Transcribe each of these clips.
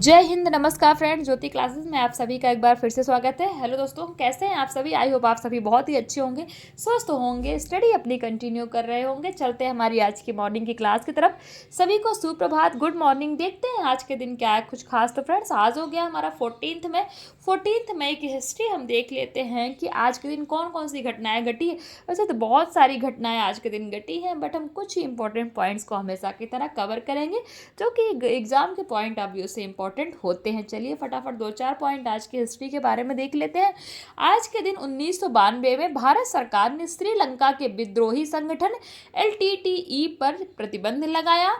जय हिंद, नमस्कार फ्रेंड्स। ज्योति क्लासेस में आप सभी का एक बार फिर से स्वागत है। हेलो दोस्तों, कैसे हैं आप सभी? आई होप आप सभी बहुत ही अच्छे होंगे, स्वस्थ होंगे, स्टडी अपनी कंटिन्यू कर रहे होंगे। चलते हैं हमारी आज की मॉर्निंग की क्लास की तरफ। सभी को सुप्रभात, गुड मॉर्निंग। देखते हैं आज के दिन क्या है कुछ खास। तो फ्रेंड्स, आज हो गया हमारा 14 मई की हिस्ट्री। हम देख लेते हैं कि आज के दिन कौन कौन सी घटनाएं घटी है। वैसे तो बहुत सारी घटनाएं आज के दिन घटी हैं, बट हम कुछ ही इंपॉर्टेंट पॉइंट्स को हमेशा की तरह कवर करेंगे, जो कि एग्जाम के पॉइंट ऑफ व्यू से इंपॉर्टेंट होते हैं। चलिए फटाफट दो चार पॉइंट आज की हिस्ट्री के बारे में देख लेते हैं। आज के दिन 1992 में भारत सरकार ने श्रीलंका के विद्रोही संगठन एलटीटीई पर प्रतिबंध लगाया।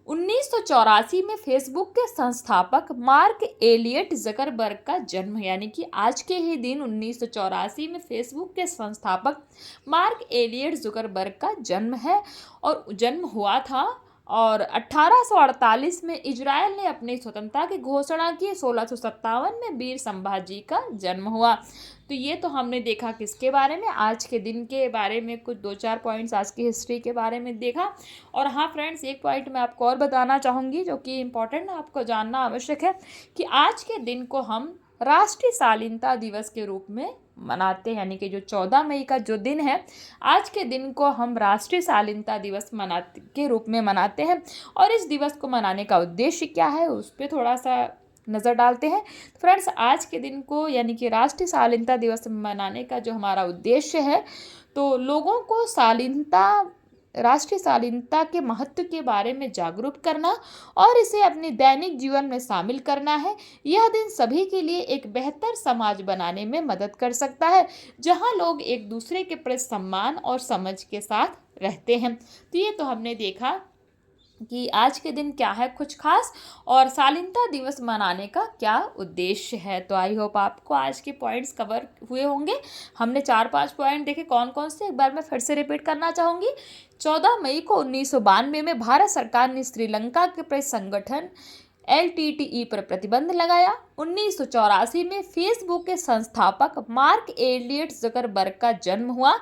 1984 में फेसबुक के संस्थापक मार्क एलियट जकरबर्ग का जन्म, यानी कि आज के ही दिन 1984 में फेसबुक के संस्थापक मार्क एलियट जुकरबर्ग का जन्म है और जन्म हुआ था। और 1848 में इजराइल ने अपनी स्वतंत्रता की घोषणा की। 1657 में वीर संभाजी का जन्म हुआ। तो ये तो हमने देखा किसके बारे में, आज के दिन के बारे में कुछ दो चार पॉइंट्स आज की हिस्ट्री के बारे में देखा। और हाँ फ्रेंड्स, एक पॉइंट मैं आपको और बताना चाहूँगी जो कि इम्पोर्टेंट आपको जानना आवश्यक है कि आज के दिन को हम राष्ट्रीय शालीनता दिवस के रूप में मनाते हैं। यानी कि जो 14 मई का जो दिन है, आज के दिन को हम राष्ट्रीय शालीनता दिवस मनाते के रूप में मनाते हैं। और इस दिवस को मनाने का उद्देश्य क्या है, उस पर थोड़ा सा नज़र डालते हैं। फ्रेंड्स, आज के दिन को यानी कि राष्ट्रीय शालीनता दिवस मनाने का जो हमारा उद्देश्य है, तो लोगों को राष्ट्रीय शालीनता के महत्व के बारे में जागरूक करना और इसे अपने दैनिक जीवन में शामिल करना है। यह दिन सभी के लिए एक बेहतर समाज बनाने में मदद कर सकता है, जहां लोग एक दूसरे के प्रति सम्मान और समझ के साथ रहते हैं। तो ये तो हमने देखा कि आज के दिन क्या है कुछ खास और शालीनता दिवस मनाने का क्या उद्देश्य है। तो आई होप आपको आज के पॉइंट्स कवर हुए होंगे। हमने 4-5 पॉइंट देखे, कौन कौन से एक बार मैं फिर से रिपीट करना चाहूँगी। 14 मई को 1992 में भारत सरकार ने श्रीलंका के प्रति संगठन एलटीटीई पर प्रतिबंध लगाया। 1984 में फेसबुक के संस्थापक मार्क एलियट जकरबर्ग का जन्म हुआ।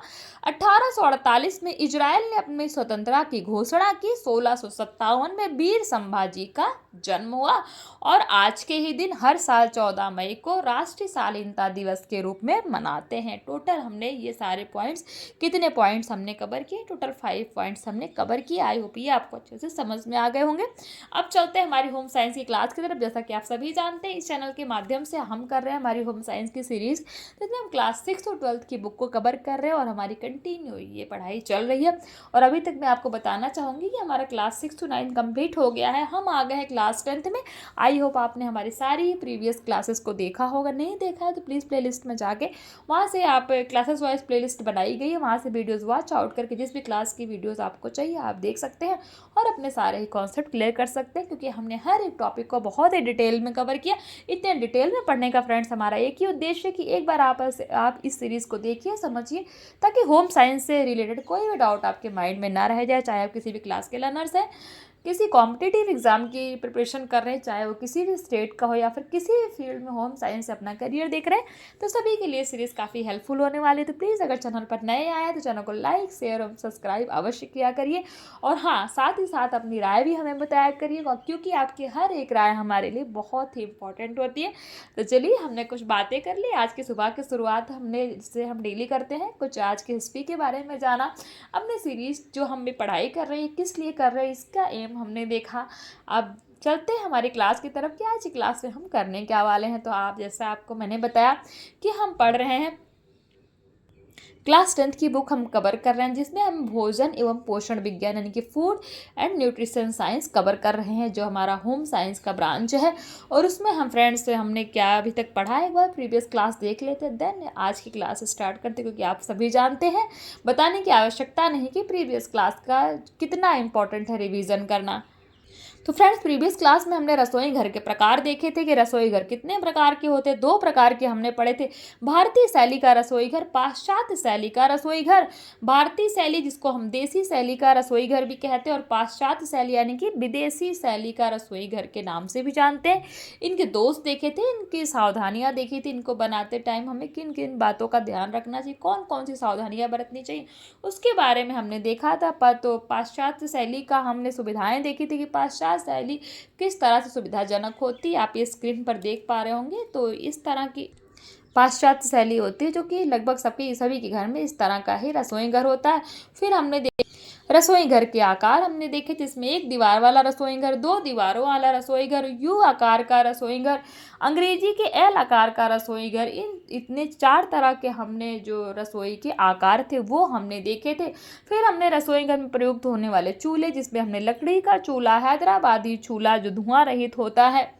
1848 में इजराइल ने अपनी स्वतंत्रता की घोषणा की। 1657 में वीर संभाजी का जन्म हुआ। और आज के ही दिन हर साल 14 मई को राष्ट्रीय शालीनता दिवस के रूप में मनाते हैं। टोटल हमने ये सारे पॉइंट्स, कितने पॉइंट्स हमने कवर किए, टोटल 5 पॉइंट्स हमने कवर किए। आई होप ये आपको अच्छे से समझ में आ गए होंगे। अब चलते हैं हमारी होम साइंस की क्लास की तरफ। जैसा कि आप सभी जानते हैं, इस चैनल के माध्यम से हम कर रहे हैं हमारी होम साइंस की सीरीज, जिसमें हम क्लास 6 और 12 की बुक को कवर कर रहे हैं और हमारी कंटिन्यू ये पढ़ाई चल रही है। और अभी तक मैं आपको बताना चाहूँगी कि हमारा क्लास 6 to 9 कंप्लीट हो गया है। हम आ गए हैं क्लास 10th में। आई होप आपने हमारी सारी प्रीवियस क्लासेस को देखा होगा। नहीं देखा है तो प्लीज़ प्लेलिस्ट में जाके वहाँ से आप क्लासेस वाइज प्लेलिस्ट बनाई गई है, वहाँ से वीडियोज़ वॉच आउट करके जिस भी क्लास की वीडियोज़ आपको चाहिए आप देख सकते हैं और अपने सारे ही कॉन्सेप्ट क्लियर कर सकते हैं, क्योंकि हमने हर एक टॉपिक को बहुत ही डिटेल में कवर किया। इतने डिटेल में पढ़ने का फ्रेंड्स हमारा एक ही उद्देश्य है कि एक बार आप इस सीरीज़ को देखिए, समझिए, ताकि होम साइंस से रिलेटेड कोई भी डाउट आपके माइंड में ना रह जाए। चाहे आप किसी भी क्लास के लर्नर्स हैं, किसी कॉम्पिटिटिव एग्जाम की प्रिपरेशन कर रहे हैं, चाहे वो किसी भी स्टेट का हो या फिर किसी भी फील्ड में होम साइंस से अपना करियर देख रहे हैं, तो सभी के लिए सीरीज़ काफ़ी हेल्पफुल होने वाली है। तो प्लीज़ अगर चैनल पर नए आए हैं तो चैनल को लाइक, शेयर और सब्सक्राइब अवश्य किया करिए। और हाँ, साथ ही साथ अपनी राय भी हमें बताया करिए, क्योंकि आपकी हर एक राय हमारे लिए बहुत ही इंपॉर्टेंट होती है। तो चलिए, हमने कुछ बातें कर ली। आज की सुबह की शुरुआत हमने जिससे हम डेली करते हैं, कुछ आज की हिस्ट्री के बारे में जाना, अपने सीरीज़ जो हम भी पढ़ाई कर रहे हैं किस लिए कर रहे हैं, इसका एम हमने देखा। अब चलते हैं हमारी क्लास की तरफ कि आज की क्लास में हम करने क्या वाले हैं। तो आप जैसा आपको मैंने बताया कि हम पढ़ रहे हैं क्लास 10th की बुक हम कवर कर रहे हैं, जिसमें हम भोजन एवं पोषण विज्ञान यानी कि food and nutrition science cover कर रहे हैं, जो हमारा होम साइंस का ब्रांच है। और उसमें हम फ्रेंड्स हमने क्या अभी तक पढ़ा है एक बार प्रीवियस क्लास देख लेते हैं, देन आज की क्लास स्टार्ट करते हैं। क्योंकि आप सभी जानते हैं, बताने की आवश्यकता नहीं कि प्रीवियस क्लास का कितना इंपॉर्टेंट है रिविज़न करना। तो फ्रेंड्स, प्रीवियस क्लास में हमने रसोई घर के प्रकार देखे थे कि रसोई घर कितने प्रकार के होते हैं। 2 प्रकार के हमने पढ़े थे, भारतीय शैली का रसोई घर, पाश्चात्य शैली का रसोई घर। भारतीय शैली जिसको हम देसी शैली का रसोई घर भी कहते हैं और पाश्चात्य शैली यानी कि विदेशी शैली का रसोई घर के नाम से भी जानते हैं। इनके दोष देखे थे, इनकी सावधानियाँ देखी थी, इनको बनाते टाइम हमें किन किन बातों का ध्यान रखना चाहिए, कौन कौन सी सावधानियाँ बरतनी चाहिए, उसके बारे में हमने देखा था। तो पाश्चात्य शैली का हमने सुविधाएँ देखी थी कि पाश्चात्य क्लास शैली किस तरह से सुविधाजनक होती है, आप ये स्क्रीन पर देख पा रहे होंगे। तो इस तरह की पाश्चात्य शैली होती है, जो कि लगभग सबके सभी के घर में इस तरह का ही रसोई घर होता है। फिर हमने रसोई घर के आकार हमने देखे, जिसमें एक दीवार वाला रसोई घर, दो दीवारों वाला रसोई घर, यू आकार का रसोई घर, अंग्रेजी के एल आकार का रसोई घर। इन इतने 4 तरह के हमने जो रसोई के आकार थे वो हमने देखे थे। फिर हमने रसोई घर में प्रयुक्त होने वाले चूल्हे, जिसमें हमने लकड़ी का चूल्हा, हैदराबादी चूल्हा जो धुआं रहित होता है,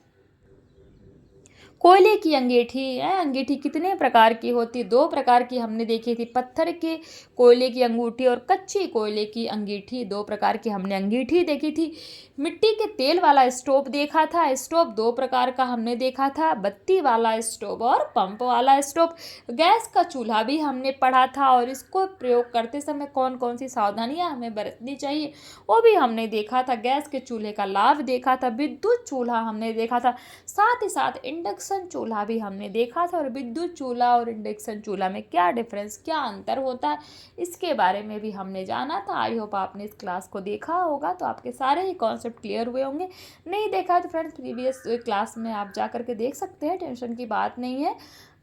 कोयले की अंगीठी है। अंगीठी कितने प्रकार की होती, 2 प्रकार की हमने देखी थी, पत्थर के कोयले की अंगूठी और कच्ची कोयले की अंगीठी, 2 प्रकार की हमने अंगीठी देखी थी। मिट्टी के तेल वाला स्टोव देखा था, स्टोव 2 प्रकार का हमने देखा था, बत्ती वाला स्टोव और पंप वाला स्टोव। गैस का चूल्हा भी हमने पढ़ा था और इसको प्रयोग करते समय कौन कौन सी सावधानियां हमें बरतनी चाहिए वो भी हमने देखा था। गैस के चूल्हे का लाभ देखा था, विद्युत चूल्हा हमने देखा था, साथ ही साथ इंडक्शन चूल्हा भी हमने देखा था। और विद्युत चूल्हा और इंडक्शन चूल्हा में क्या डिफरेंस, क्या अंतर होता है, इसके बारे में भी हमने जाना था। आई होप आपने इस क्लास को देखा होगा तो आपके सारे ही कॉन्सेप्ट क्लियर हुए होंगे। नहीं देखा तो फ्रेंड्स प्रीवियस क्लास में आप जा करके देख सकते हैं, टेंशन की बात नहीं है।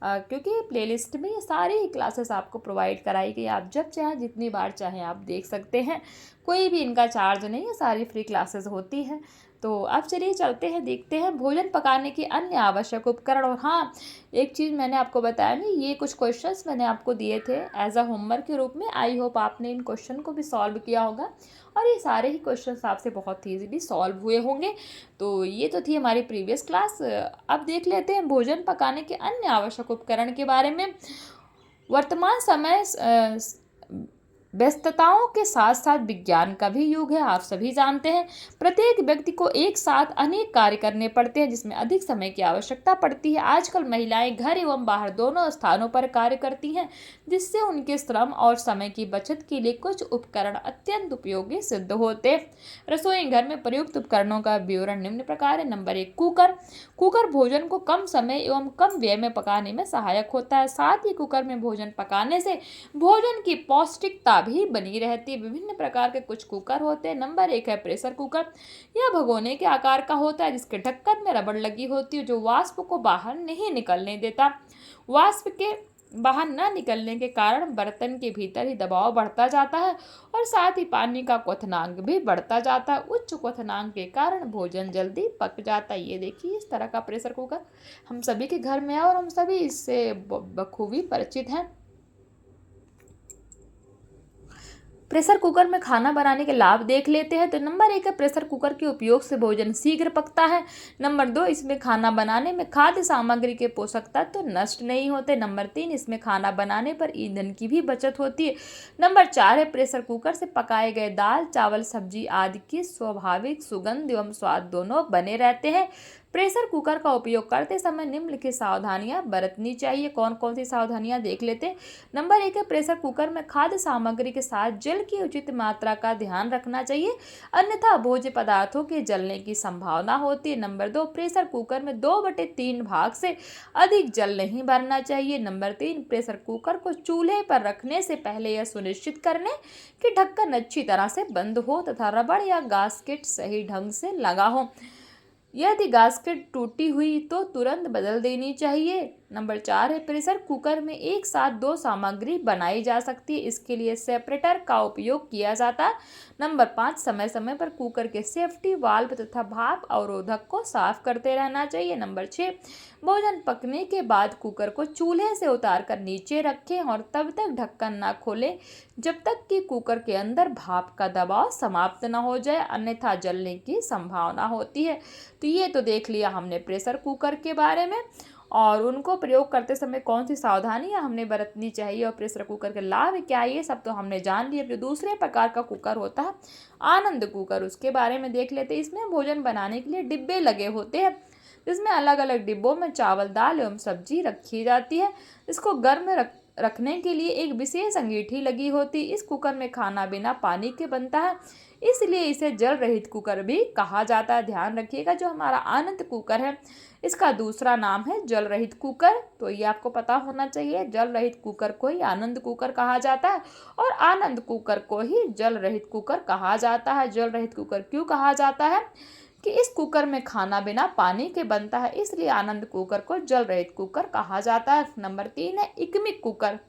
क्योंकि प्लेलिस्ट में ये सारी ही क्लासेस आपको प्रोवाइड कराई गई, आप जब चाहें जितनी बार चाहें आप देख सकते हैं। कोई भी इनका चार्ज नहीं है, सारी फ्री क्लासेस होती हैं। तो अब चलिए चलते हैं, देखते हैं भोजन पकाने के अन्य आवश्यक उपकरण। और हाँ, एक चीज़ मैंने आपको बताया नहीं, ये कुछ क्वेश्चंस मैंने आपको दिए थे एज अ होमवर्क के रूप में। आई होप आपने इन क्वेश्चन को भी सॉल्व किया होगा और ये सारे ही क्वेश्चंस आपसे बहुत ईजीली सॉल्व हुए होंगे। तो ये तो थी हमारी प्रीवियस क्लास। अब देख लेते हैं भोजन पकाने के अन्य आवश्यक उपकरण के बारे में। वर्तमान समय व्यस्तताओं के साथ साथ विज्ञान का भी युग है, आप सभी जानते हैं। प्रत्येक व्यक्ति को एक साथ अनेक कार्य करने पड़ते हैं, जिसमें अधिक समय की आवश्यकता पड़ती है। आजकल महिलाएं घर एवं बाहर दोनों स्थानों पर कार्य करती हैं, जिससे उनके श्रम और समय की बचत के लिए कुछ उपकरण अत्यंत उपयोगी सिद्ध होते हैं। रसोई घर में प्रयुक्त उपकरणों का विवरण निम्न प्रकार है। Number 1, cooker. कुकर भोजन को कम समय एवं कम व्यय में पकाने में सहायक होता है। साथ ही कुकर में भोजन पकाने से भोजन की पौष्टिकता भी बनी रहती है। विभिन्न प्रकार के कुछ कुकर होते हैं। नंबर 1 है प्रेशर कुकर। यह भगोने के आकार का होता है, जिसके ढक्कन में रबड़ लगी होती है जो वाष्प को बाहर नहीं निकलने देता। वाष्प के बाहर न निकलने के कारण बर्तन के भीतर ही दबाव बढ़ता जाता है और साथ ही पानी का क्वथनांक भी बढ़ता जाता है। उच्च क्वथनांक के कारण भोजन जल्दी पक जाता है। ये देखिए, इस तरह का प्रेशर कुकर हम सभी के घर में है और हम सभी इससे बखूबी परिचित हैं। प्रेशर कुकर में खाना बनाने के लाभ देख लेते हैं। तो नंबर 1 है प्रेशर कुकर के उपयोग से भोजन शीघ्र पकता है। नंबर 2, इसमें खाना बनाने में खाद्य सामग्री के पोषक तत्व नष्ट नहीं होते। नंबर 3, इसमें खाना बनाने पर ईंधन की भी बचत होती है। नंबर 4 है प्रेशर कुकर से पकाए गए दाल, चावल, सब्जी आदि की स्वाभाविक सुगंध एवं स्वाद दोनों बने रहते हैं। प्रेशर कुकर का उपयोग करते समय निम्नलिखित सावधानियां बरतनी चाहिए। कौन कौन सी सावधानियां देख लेते हैं। नंबर 1 है प्रेशर कुकर में खाद्य सामग्री के साथ जल की उचित मात्रा का ध्यान रखना चाहिए, अन्यथा भोज्य पदार्थों के जलने की संभावना होती है। नंबर 2, प्रेशर कुकर में 2/3 भाग से अधिक जल नहीं भरना चाहिए। नंबर 3, प्रेशर कुकर को चूल्हे पर रखने से पहले यह सुनिश्चित कर लें कि ढक्कन अच्छी तरह से बंद हो तथा रबड़ या गास्केट सही ढंग से लगा हो। यदि गास्केट टूटी हुई तो तुरंत बदल देनी चाहिए। नंबर 4 है प्रेशर कुकर में एक साथ 2 सामग्री बनाई जा सकती है, इसके लिए सेपरेटर का उपयोग किया जाता है। नंबर 5, समय समय पर कुकर के सेफ्टी वाल्व तथा भाप अवरोधक को साफ करते रहना चाहिए। नंबर 6, भोजन पकने के बाद कुकर को चूल्हे से उतार कर नीचे रखें और तब तक ढक्कन न खोलें जब तक कि कुकर के अंदर भाप का दबाव समाप्त न हो जाए, अन्यथा जलने की संभावना होती है। तो ये तो देख लिया हमने प्रेशर कुकर के बारे में और उनको प्रयोग करते समय कौन सी सावधानियां हमने बरतनी चाहिए और प्रेशर कुकर के लाभ क्या है, ये सब तो हमने जान लिया। जो दूसरे प्रकार का कुकर होता है आनंद कुकर, उसके बारे में देख लेते हैं। इसमें भोजन बनाने के लिए डिब्बे लगे होते हैं, जिसमें अलग अलग डिब्बों में चावल, दाल एवं सब्जी रखी जाती है। इसको गर्म रखने के लिए एक विशेष अंगीठी लगी होती है। इस कुकर में खाना बिना पानी के बनता है, इसलिए इसे जल रहित कुकर भी कहा जाता है। ध्यान रखिएगा, जो हमारा आनंद कुकर है इसका दूसरा नाम है जल रहित कुकर, तो ये आपको पता होना चाहिए। जल रहित कुकर को ही आनंद कुकर कहा जाता है और आनंद कुकर को ही जल रहित कुकर कहा जाता है। जल रहित कुकर क्यों कहा जाता है, कि इस कुकर में खाना बिना पानी के बनता है, इसलिए आनंद कुकर को जल रहित कुकर कहा जाता है। नंबर 3 है इकमिक कुकर।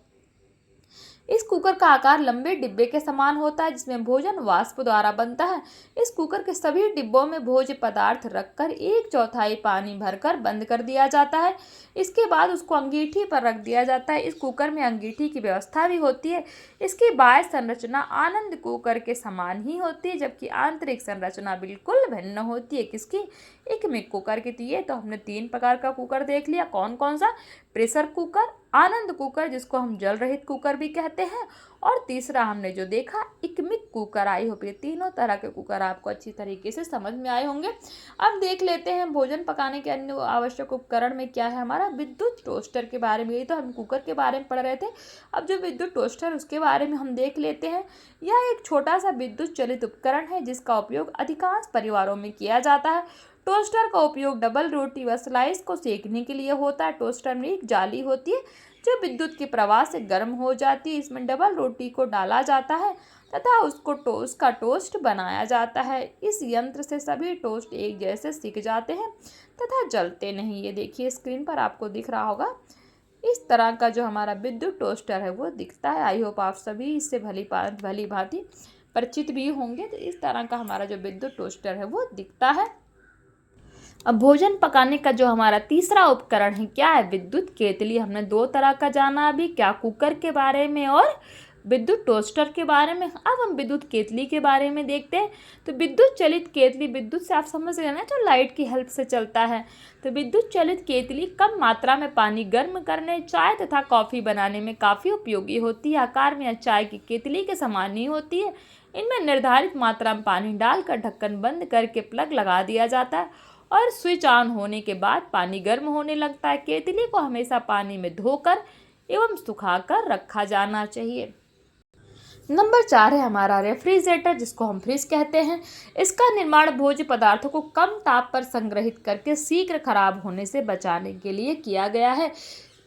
इस कुकर का आकार लंबे डिब्बे के समान होता है, जिसमें भोजन वाष्प द्वारा बनता है। इस कुकर के सभी डिब्बों में भोज्य पदार्थ रखकर 1/4 पानी भरकर बंद कर दिया जाता है। इसके बाद उसको अंगीठी पर रख दिया जाता है। इस कुकर में अंगीठी की व्यवस्था भी होती है। इसकी बाह्य संरचना आनंद कुकर के समान ही होती है, जबकि आंतरिक संरचना बिल्कुल भिन्न होती है। किसकी? इकमिक कुकर की। तो ये तो हमने 3 प्रकार का कुकर देख लिया। कौन कौन सा? प्रेशर कुकर, आनंद कुकर जिसको हम जल रहित कुकर भी कहते हैं, और तीसरा हमने जो देखा इकमिक कुकर। आई होप ये तीनों तरह के कुकर आपको अच्छी तरीके से समझ में आए होंगे। अब देख लेते हैं भोजन पकाने के अन्य आवश्यक उपकरण में क्या है हमारा विद्युत टोस्टर के बारे में। यही तो हम कुकर के बारे में पढ़ रहे थे। अब जो विद्युत टोस्टर उसके बारे में हम देख लेते हैं। यह एक छोटा सा विद्युत चलित उपकरण है जिसका उपयोग अधिकांश परिवारों में किया जाता है। टोस्टर का उपयोग डबल रोटी व स्लाइस को सेकने के लिए होता है। टोस्टर में एक जाली होती है जो विद्युत के प्रवाह से गर्म हो जाती है। इसमें डबल रोटी को डाला जाता है तथा उसका टोस्ट बनाया जाता है। इस यंत्र से सभी टोस्ट एक जैसे सिक जाते हैं तथा जलते नहीं। ये देखिए स्क्रीन पर आपको दिख रहा होगा। इस तरह का जो हमारा विद्युत टोस्टर है वो दिखता है। आई होप आप सभी इससे भली भांति परिचित भी होंगे। तो इस तरह का हमारा जो विद्युत टोस्टर है वो दिखता है। अब भोजन पकाने का जो हमारा तीसरा उपकरण है क्या है? विद्युत केतली। हमने 2 तरह का जाना अभी, क्या कुकर के बारे में और विद्युत टोस्टर के बारे में। अब हम विद्युत केतली के बारे में देखते हैं। तो विद्युत चलित केतली, विद्युत से आप समझ गए ना, जो लाइट की हेल्प से चलता है। तो विद्युत चलित केतली कम मात्रा में पानी गर्म करने, चाय तथा कॉफ़ी बनाने में काफ़ी उपयोगी होती है। आकार में चाय की केतली के समान ही होती है। इनमें निर्धारित मात्रा में पानी डालकर ढक्कन बंद करके प्लग लगा दिया जाता है और स्विच ऑन होने के बाद पानी गर्म होने लगता है। केतली को हमेशा पानी में धोकर एवं सुखाकर रखा जाना चाहिए। नंबर 4 है हमारा रेफ्रिजरेटर, जिसको हम फ्रिज कहते हैं। इसका निर्माण भोज्य पदार्थों को कम ताप पर संग्रहित करके शीघ्र खराब होने से बचाने के लिए किया गया है।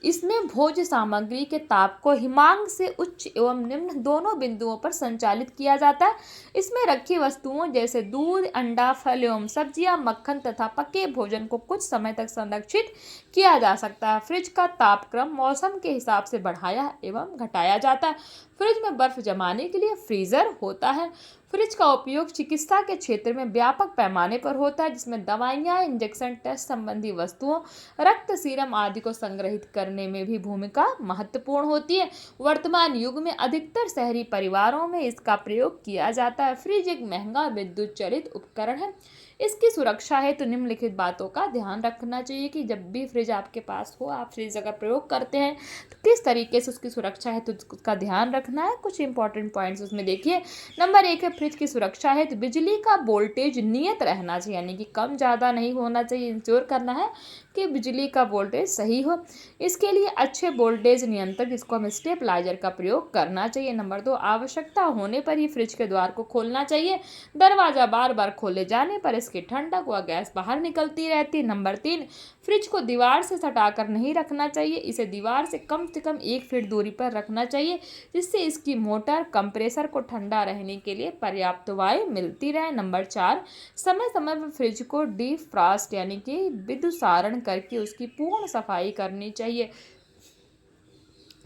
इसमें भोज्य सामग्री के ताप को हिमांक से उच्च एवं निम्न दोनों बिंदुओं पर संचालित किया जाता है। इसमें रखी वस्तुओं जैसे दूध, अंडा, फल एवं सब्जियां, मक्खन तथा पके भोजन को कुछ समय तक संरक्षित किया जा सकता है। फ्रिज का तापक्रम मौसम के हिसाब से बढ़ाया एवं घटाया जाता है। फ्रिज में बर्फ जमाने के लिए फ्रीजर होता है। फ्रिज का उपयोग चिकित्सा के क्षेत्र में व्यापक पैमाने पर होता है, जिसमें दवाइयाँ, इंजेक्शन, टेस्ट संबंधी वस्तुओं, रक्त, सीरम आदि को संग्रहित करने में भी भूमिका महत्वपूर्ण होती है। वर्तमान युग में अधिकतर शहरी परिवारों में इसका प्रयोग किया जाता है। फ्रिज एक महंगा विद्युत चलित उपकरण है। इसकी सुरक्षा है तो निम्नलिखित बातों का ध्यान रखना चाहिए कि जब भी फ्रिज आपके पास हो, आप फ्रिज अगर प्रयोग करते हैं तो किस तरीके से उसकी सुरक्षा है तो उसका ध्यान रखना है। कुछ इंपॉर्टेंट पॉइंट्स उसमें देखिए। नंबर 1 है फ्रिज की सुरक्षा है तो बिजली का वोल्टेज नियत रहना चाहिए, यानी कि कम ज़्यादा नहीं होना चाहिए। इंश्योर करना है कि बिजली का वोल्टेज सही हो। इसके लिए अच्छे वोल्टेज नियंत्रक, जिसको हम स्टेबलाइजर का प्रयोग करना चाहिए। नंबर 2, आवश्यकता होने पर ही फ्रिज के द्वार को खोलना चाहिए। दरवाज़ा बार बार खोले जाने पर इसकी ठंडक व गैस बाहर निकलती रहती है। नंबर 3, फ्रिज को दीवार से सटाकर नहीं रखना चाहिए। इसे दीवार से कम 1 फीट दूरी पर रखना चाहिए, जिससे इसकी मोटर कंप्रेसर को ठंडा रहने के लिए पर्याप्त वायु मिलती रहे। नंबर 4, समय समय पर फ्रिज को डीफ्रॉस्ट यानी कि विद्युतीकरण करके उसकी पूर्ण सफाई करनी चाहिए।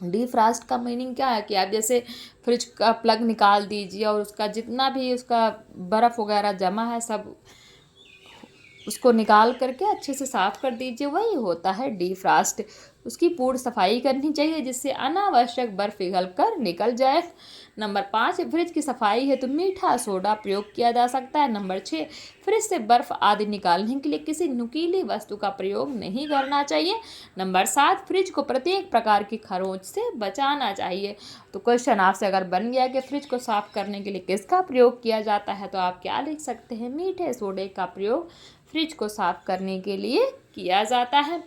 डीफ्रॉस्ट का मीनिंग क्या है कि आप जैसे फ्रिज का प्लग निकाल दीजिए और उसका जितना भी उसका बर्फ़ वगैरह जमा है सब उसको निकाल करके अच्छे से साफ़ कर दीजिए, वही होता है डीफ्रॉस्ट। उसकी पूर्ण सफाई करनी चाहिए जिससे अनावश्यक बर्फ पिघल कर निकल जाए। नंबर 5, फ्रिज की सफाई है तो मीठा सोडा प्रयोग किया जा सकता है। नंबर 6, फ्रिज से बर्फ आदि निकालने के लिए किसी नुकीली वस्तु का प्रयोग नहीं करना चाहिए। नंबर 7, फ्रिज को प्रत्येक प्रकार की खरोंच से बचाना चाहिए। तो क्वेश्चन आपसे अगर बन गया कि फ्रिज को साफ करने के लिए किसका प्रयोग किया जाता है, तो आप क्या लिख सकते हैं? मीठे सोडे का प्रयोग फ्रिज को साफ करने के लिए किया जाता है।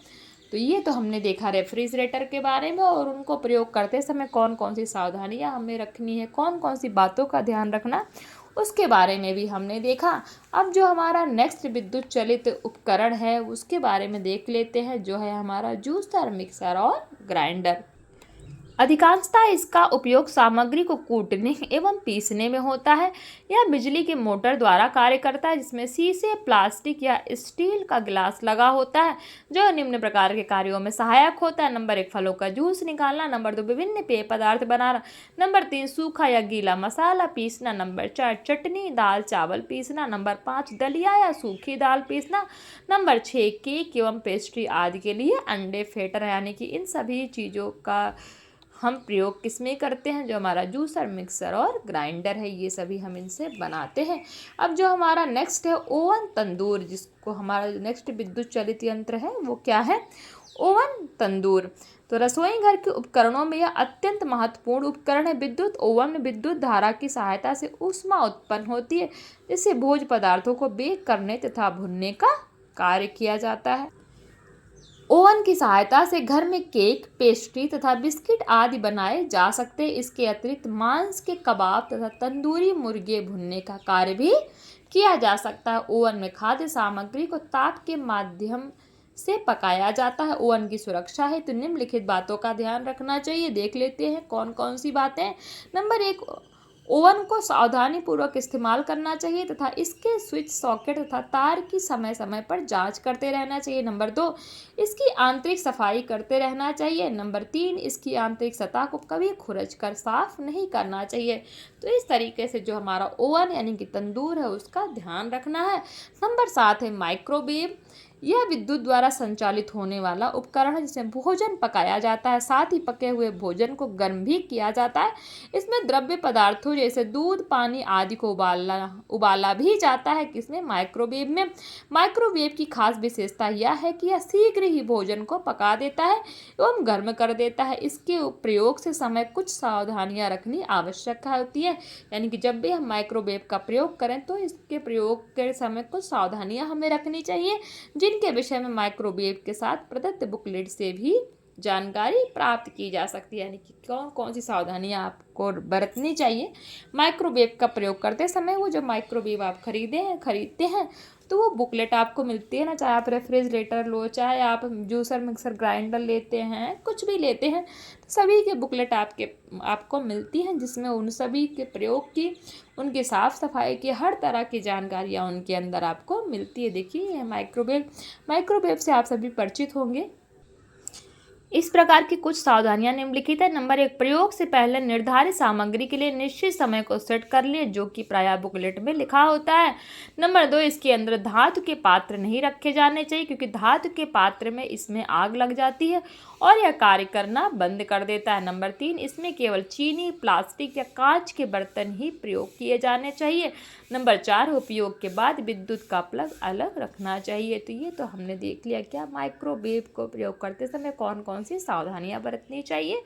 तो ये तो हमने देखा रेफ्रिजरेटर के बारे में, और उनको प्रयोग करते समय कौन कौन सी सावधानियां हमें रखनी है, कौन कौन सी बातों का ध्यान रखना, उसके बारे में भी हमने देखा। अब जो हमारा नेक्स्ट विद्युत चलित उपकरण है उसके बारे में देख लेते हैं, जो है हमारा जूसर, मिक्सर और ग्राइंडर। अधिकांशतः इसका उपयोग सामग्री को कूटने एवं पीसने में होता है। यह बिजली के मोटर द्वारा कार्य करता है, जिसमें शीशे, प्लास्टिक या स्टील का गिलास लगा होता है, जो निम्न प्रकार के कार्यों में सहायक होता है। नंबर 1 फलों का जूस निकालना। नंबर 2 विभिन्न पेय पदार्थ बनाना। नंबर 3 सूखा या गीला मसाला पीसना। नंबर 4 चटनी, दाल, चावल पीसना। नंबर 5 दलिया या सूखी दाल पीसना। नंबर 6 केक एवं पेस्ट्री आदि के लिए अंडे फेंटना। यानी कि इन सभी चीज़ों का हम प्रयोग किस में करते हैं? जो हमारा जूसर, मिक्सर और ग्राइंडर है, ये सभी हम इनसे बनाते हैं। अब जो हमारा नेक्स्ट है ओवन, तंदूर, जिसको हमारा नेक्स्ट विद्युत चलित यंत्र है वो क्या है? ओवन, तंदूर। तो रसोई घर के उपकरणों में यह अत्यंत महत्वपूर्ण उपकरण है। विद्युत ओवन में विद्युत धारा की सहायता से ऊष्मा उत्पन्न होती है, जिससे भोज्य पदार्थों को बेक करने तथा भुनने का कार्य किया जाता है। ओवन की सहायता से घर में केक, पेस्ट्री तथा बिस्किट आदि बनाए जा सकते हैं। इसके अतिरिक्त मांस के कबाब तथा तंदूरी मुर्गे भुनने का कार्य भी किया जा सकता है। ओवन में खाद्य सामग्री को ताप के माध्यम से पकाया जाता है। ओवन की सुरक्षा है तो निम्नलिखित बातों का ध्यान रखना चाहिए। देख लेते हैं कौन कौन सी बातें। नंबर 1, ओवन को सावधानी पूर्वक इस्तेमाल करना चाहिए तथा इसके स्विच, सॉकेट तथा तार की समय समय पर जांच करते रहना चाहिए। नंबर 2, इसकी आंतरिक सफाई करते रहना चाहिए। नंबर 3, इसकी आंतरिक सतह को कभी खुरच कर साफ नहीं करना चाहिए। तो इस तरीके से जो हमारा ओवन यानी कि तंदूर है उसका ध्यान रखना है। नंबर 7 है माइक्रोवेव। यह विद्युत द्वारा संचालित होने वाला उपकरण है, जिसमें भोजन पकाया जाता है, साथ ही पके हुए भोजन को गर्म भी किया जाता है। इसमें द्रव्य पदार्थों जैसे दूध, पानी आदि को उबाला भी जाता है। किसमें? माइक्रोवेव में। माइक्रोवेव की खास विशेषता यह है कि यह शीघ्र ही भोजन को पका देता है एवं गर्म कर देता है। इसके प्रयोग से समय कुछ सावधानियां रखनी आवश्यक होती है। यानी कि जब भी हम माइक्रोवेव का प्रयोग करें तो इसके प्रयोग के समय कुछ सावधानियां हमें रखनी चाहिए, जिनके विषय में माइक्रोवेव के साथ प्रदत्त बुकलेट से भी जानकारी प्राप्त की जा सकती है। यानी कि कौन कौन सी सावधानियां आपको बरतनी चाहिए माइक्रोवेव का प्रयोग करते समय। वो जो माइक्रोवेव आप खरीदते हैं तो वो बुकलेट आपको मिलती है ना, चाहे आप रेफ्रिजरेटर लो, चाहे आप जूसर, मिक्सर, ग्राइंडर लेते हैं, कुछ भी लेते हैं, तो सभी के बुकलेट आपको मिलती हैं, जिसमें उन सभी के प्रयोग की, उनकी साफ़ सफाई की हर तरह की जानकारियाँ उनके अंदर आपको मिलती है। देखिए यह माइक्रोवेव से आप सभी परिचित होंगे। इस प्रकार की कुछ सावधानियां निम्नलिखित है। नंबर 1, प्रयोग से पहले निर्धारित सामग्री के लिए निश्चित समय को सेट कर लें, जो कि प्रायः बुकलेट में लिखा होता है। नंबर 2, इसके अंदर धातु के पात्र नहीं रखे जाने चाहिए, क्योंकि धातु के पात्र में इसमें आग लग जाती है और यह कार्य करना बंद कर देता है। नंबर 3, इसमें केवल चीनी, प्लास्टिक या कांच के बर्तन ही प्रयोग किए जाने चाहिए। नंबर 4, उपयोग के बाद विद्युत का प्लग अलग रखना चाहिए। तो ये तो हमने देख लिया क्या माइक्रोवेव को प्रयोग करते समय कौन कौन सी सावधानियां बरतनी चाहिए।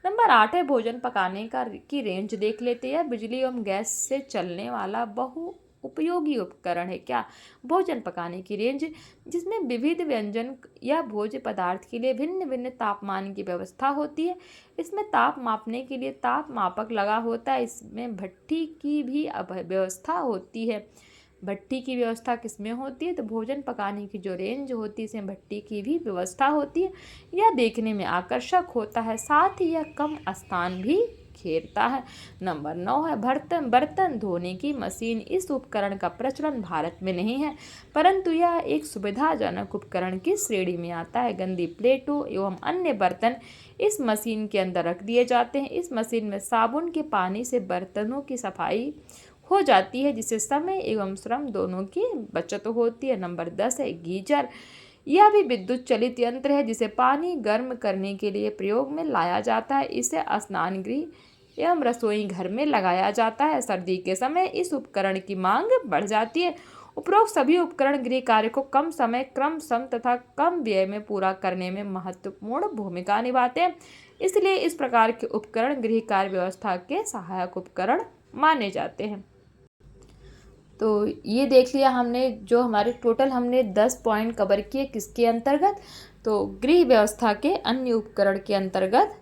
नंबर 8 है भोजन पकाने की रेंज देख लेते हैं। बिजली एवं गैस से चलने वाला बहु उपयोगी उपकरण है क्या? भोजन पकाने की रेंज, जिसमें विविध व्यंजन या भोज्य पदार्थ के लिए भिन्न भिन्न तापमान की व्यवस्था होती है। इसमें ताप मापने के लिए ताप मापक लगा होता है। इसमें भट्ठी की भी व्यवस्था होती है। भट्टी की व्यवस्था किसमें होती है? तो भोजन पकाने की जो रेंज होती है इसमें भट्टी की भी व्यवस्था होती है। यह देखने में आकर्षक होता है, साथ ही यह कम स्थान भी घेरता है। नंबर 9 है बर्तन धोने की मशीन। इस उपकरण का प्रचलन भारत में नहीं है, परंतु यह एक सुविधाजनक उपकरण की श्रेणी में आता है। गंदी प्लेटों एवं अन्य बर्तन इस मशीन के अंदर रख दिए जाते हैं। इस मशीन में साबुन के पानी से बर्तनों की सफाई हो जाती है, जिससे समय एवं श्रम दोनों की बचत होती है। नंबर 10 है गीजर। यह भी विद्युत चलित यंत्र है, जिसे पानी गर्म करने के लिए प्रयोग में लाया जाता है। इसे स्नान गृह एवं रसोई घर में लगाया जाता है। सर्दी के समय इस उपकरण की मांग बढ़ जाती है। उपरोक्त सभी उपकरण गृह कार्य को कम समय, कम श्रम तथा कम व्यय में पूरा करने में महत्वपूर्ण भूमिका निभाते हैं। इसलिए इस प्रकार के उपकरण गृह कार्य व्यवस्था के सहायक उपकरण माने जाते हैं। तो ये देख लिया हमने, जो हमारे टोटल हमने 10 पॉइंट कवर किए किसके अंतर्गत? तो गृह व्यवस्था के अन्य उपकरण के अंतर्गत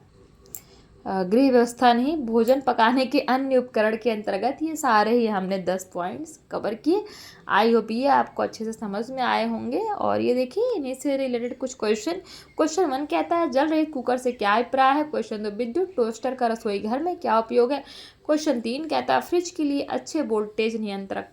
गृह व्यवस्था नहीं, भोजन पकाने के अन्य उपकरण के अंतर्गत। ये सारे ही हमने 10 पॉइंट्स कवर किए। आई होप ये आपको अच्छे से समझ में आए होंगे। और ये देखिए इन्हीं से रिलेटेड कुछ क्वेश्चन 1 कहता है जल रहित कुकर से क्या अभिप्राय है। क्वेश्चन 2 विद्युत टोस्टर का रसोई घर में क्या उपयोग है। क्वेश्चन 3 कहता है फ्रिज के लिए अच्छे वोल्टेज नियंत्रक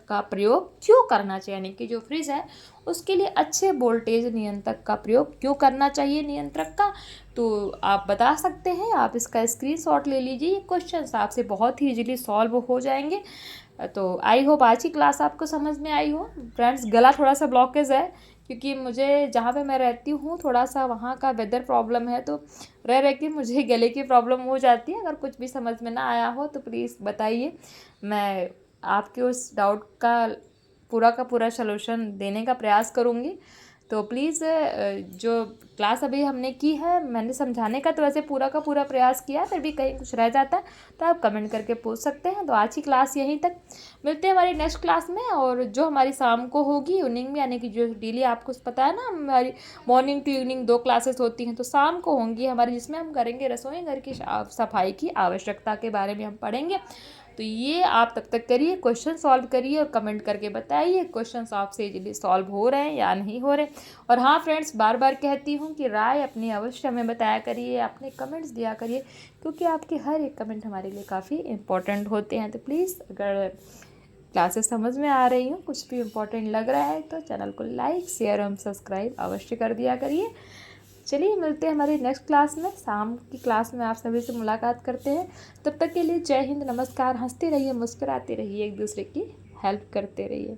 का प्रयोग क्यों करना चाहिए, यानी कि जो फ्रिज है उसके लिए अच्छे वोल्टेज नियंत्रक का प्रयोग क्यों करना चाहिए नियंत्रक का। तो आप बता सकते हैं, आप इसका स्क्रीनशॉट ले लीजिए। ये क्वेश्चन आपसे बहुत ही इजीली सॉल्व हो जाएंगे। तो आई होप आज की क्लास आपको समझ में आई हो। फ्रेंड्स गला थोड़ा सा ब्लॉकेज है क्योंकि मुझे जहाँ पे मैं रहती हूँ थोड़ा सा वहाँ का वेदर प्रॉब्लम है, तो रह के मुझे गले की प्रॉब्लम हो जाती है। अगर कुछ भी समझ में ना आया हो तो प्लीज़ बताइए, मैं आपके उस डाउट का पूरा सलूशन देने का प्रयास करूँगी। तो प्लीज़ जो क्लास अभी हमने की है मैंने समझाने का तो वैसे पूरा का पूरा प्रयास किया, फिर भी कहीं कुछ रह जाता है तो आप कमेंट करके पूछ सकते हैं। तो आज की क्लास यहीं तक, मिलते हैं हमारी नेक्स्ट क्लास में। और जो हमारी शाम को होगी इवनिंग में, यानी कि जो डेली आपको पता है ना हमारी मॉर्निंग टू इवनिंग 2 क्लासेस होती हैं, तो शाम को होंगी हमारी, जिसमें हम करेंगे रसोई घर की सफाई की आवश्यकता के बारे में हम पढ़ेंगे। तो ये आप तब तक करिए, क्वेश्चन सॉल्व करिए और कमेंट करके बताइए क्वेश्चंस आपसे इजीली सॉल्व हो रहे हैं या नहीं हो रहे। और हाँ फ्रेंड्स, बार बार कहती हूँ कि राय अपनी अवश्य हमें बताया करिए, अपने कमेंट्स दिया करिए, क्योंकि आपके हर एक कमेंट हमारे लिए काफ़ी इंपॉर्टेंट होते हैं। तो प्लीज़ अगर क्लासेस समझ में आ रही हूँ, कुछ भी इम्पोर्टेंट लग रहा है तो चैनल को लाइक शेयर और सब्सक्राइब अवश्य कर दिया करिए। चलिए मिलते हैं हमारी नेक्स्ट क्लास में, शाम की क्लास में आप सभी से मुलाकात करते हैं। तब तक के लिए जय हिंद, नमस्कार। हंसते रहिए, मुस्कुराते रहिए, एक दूसरे की हेल्प करते रहिए।